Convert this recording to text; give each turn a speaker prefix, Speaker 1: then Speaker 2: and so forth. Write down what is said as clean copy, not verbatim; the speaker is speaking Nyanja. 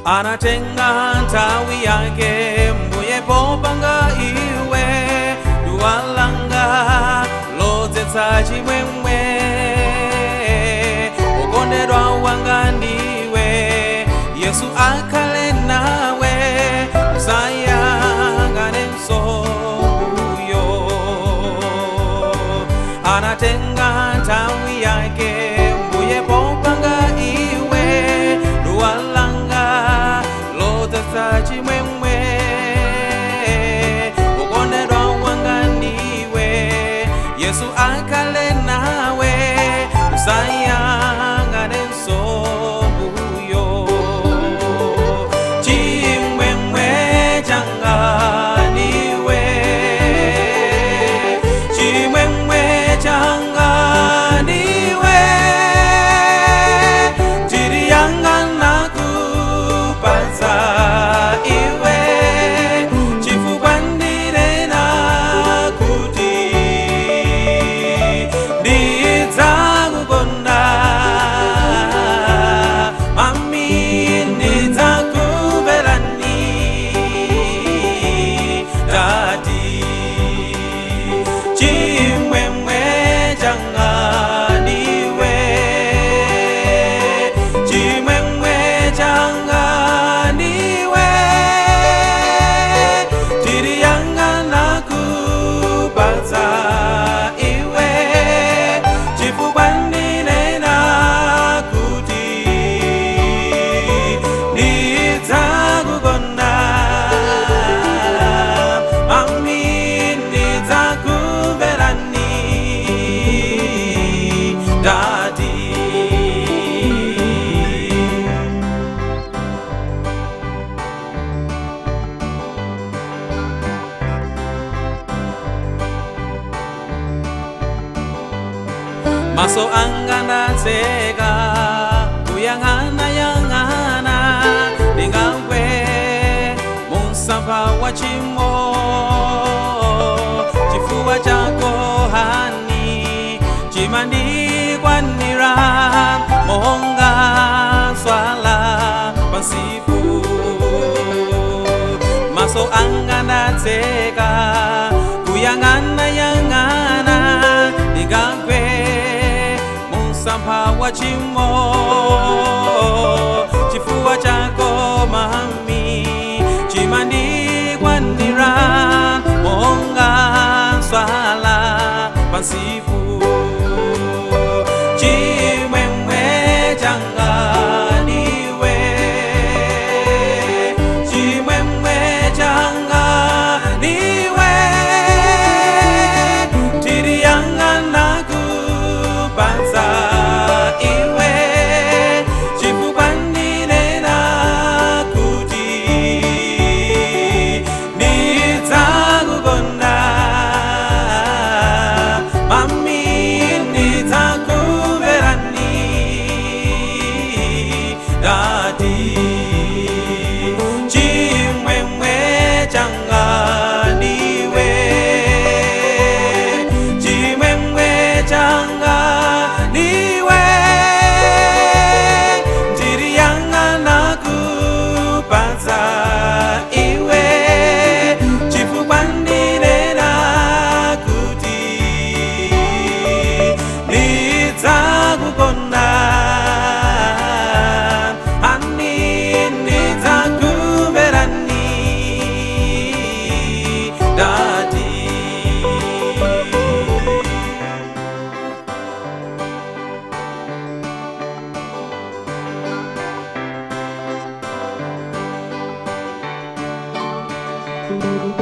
Speaker 1: anatenga ntawi yake mbuye popanga iwe duwalanga lodzetsa chimwemwe okondedwa wanga ndiwe Yesu akhale nawe usayangane msonguyo anatenga ntawi yake mbuye popanga iwe duwalanga lodzetsa chimwemwe okondedwa wanga ndiwe Yesu akhale nawe usayangane msonguyo chimwemwe changa ndiwe chimwemwe changa ndiwe chiriyangana kupatsa iwe chifukwa ndinena kuti ndidzakukonda mami ndidzakumverani dadi chimwemwe changa ndiwe chimwemwe changa ndiwe chiriyangana kupatsa iwe chifukwa ndinena kuti ndidzakukonda mami ndidzakumverani dadi maso anga ndatseka kuyang'ana ndingagwe mumsampha wa chimo chifuwa chako hani chimandikwanira monga swala pansipu maso anga ndatseka kuyang'ana ndingagwe mumsampha wa chimo chifuwa chako mami chimandikwanira monga swala pansipu chimwemwe changa ndiwe chimwemwe changa ndiwe chiriyangana kupatsa iwe chifukwa ndinena kuti ndidzakukonda mami ndidzakumverani dadi chimwemwe changa ndiwe chimwemwe changa ndiwe chiriyangana kupatsa iwe chifukwa ndinena kuti ndidzakukonda ani ndidzakumverani dadi
Speaker 2: Thank you.